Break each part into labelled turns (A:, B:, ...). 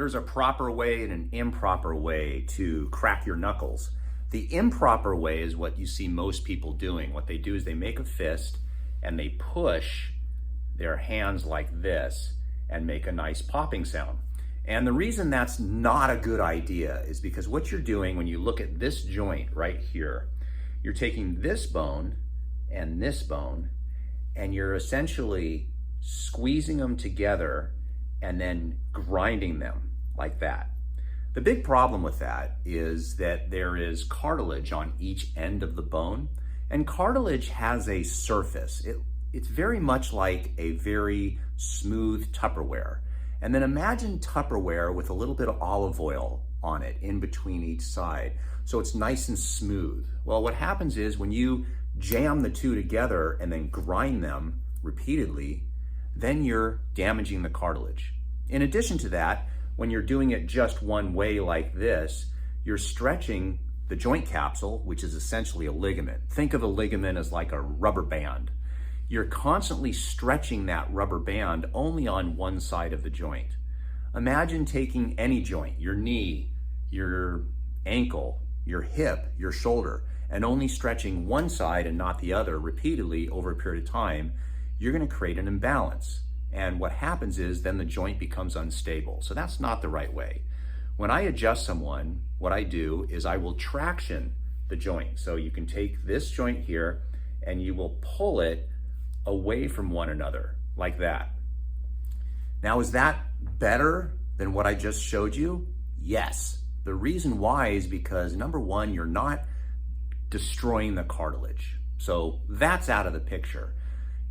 A: There's a proper way and an improper way to crack your knuckles. The improper way is what you see most people doing. What they do is they make a fist and they push their hands like this and make a nice popping sound. And the reason that's not a good idea is because what you're doing when you look at this joint right here, you're taking this bone and you're essentially squeezing them together and then grinding them like that. The big problem with that is that there is cartilage on each end of the bone, and cartilage has a surface. It's very much like a very smooth Tupperware. And then imagine Tupperware with a little bit of olive oil on it in between each side, so it's nice and smooth. Well, what happens is when you jam the two together and then grind them repeatedly, then you're damaging the cartilage. In addition to that, when you're doing it just one way like this, you're stretching the joint capsule, which is essentially a ligament. Think of a ligament as like a rubber band. You're constantly stretching that rubber band only on one side of the joint. Imagine taking any joint, your knee, your ankle, your hip, your shoulder, and only stretching one side and not the other repeatedly over a period of time. You're going to create an imbalance. And what happens is then the joint becomes unstable. So that's not the right way. When I adjust someone, what I do is I will traction the joint. So you can take this joint here and you will pull it away from one another like that. Now, is that better than what I just showed you? Yes. The reason why is because number one, you're not destroying the cartilage. So that's out of the picture.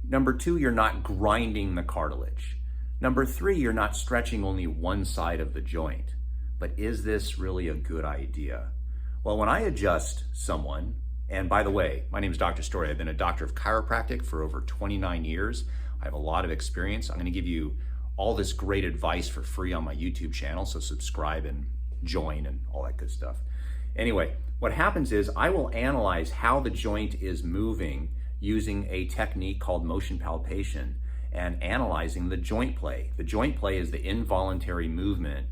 A: Number two, you're not grinding the cartilage. Number three, you're not stretching only one side of the joint. But is this really a good idea? Well, when I adjust someone, and by the way, my name is Dr. Story. I've been a doctor of chiropractic for over 29 years. I have a lot of experience. I'm going to give you all this great advice for free on my YouTube channel, so subscribe and join and all that good stuff. Anyway, what happens is I will analyze how the joint is moving using a technique called motion palpation and analyzing the joint play. The joint play is the involuntary movement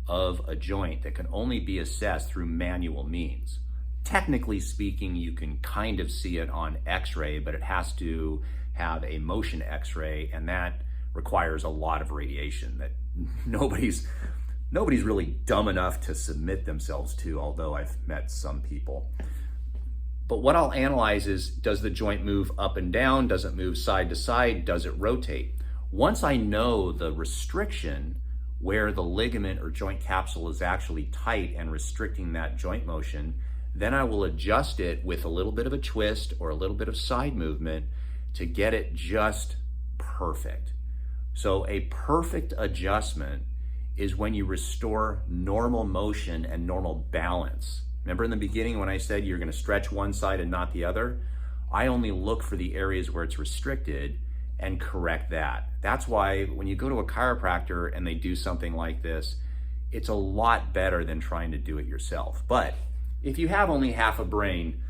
A: of a joint that can only be assessed through manual means. Technically speaking, you can kind of see it on x-ray, but it has to have a motion x-ray, and that requires a lot of radiation that nobody's really dumb enough to submit themselves to, although I've met some people. But what I'll analyze is, does the joint move up and down? Does it move side to side? Does it rotate? Once I know the restriction where the ligament or joint capsule is actually tight and restricting that joint motion, then I will adjust it with a little bit of a twist or a little bit of side movement to get it just perfect. So a perfect adjustment is when you restore normal motion and normal balance. Remember in the beginning when I said you're going to stretch one side and not the other? I only look for the areas where it's restricted and correct that. That's why when you go to a chiropractor and they do something like this, it's a lot better than trying to do it yourself. But if you have only half a brain,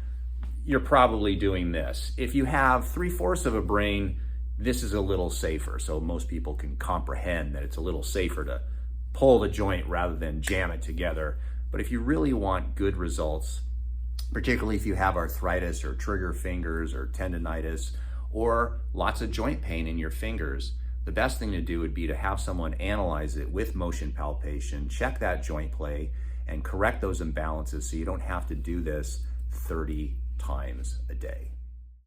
A: you're probably doing this. If you have 3/4 of a brain, this is a little safer. So most people can comprehend that it's a little safer to pull the joint rather than jam it together. But if you really want good results, particularly if you have arthritis or trigger fingers or tendonitis or lots of joint pain in your fingers, the best thing to do would be to have someone analyze it with motion palpation, check that joint play, and correct those imbalances so you don't have to do this 30 times a day.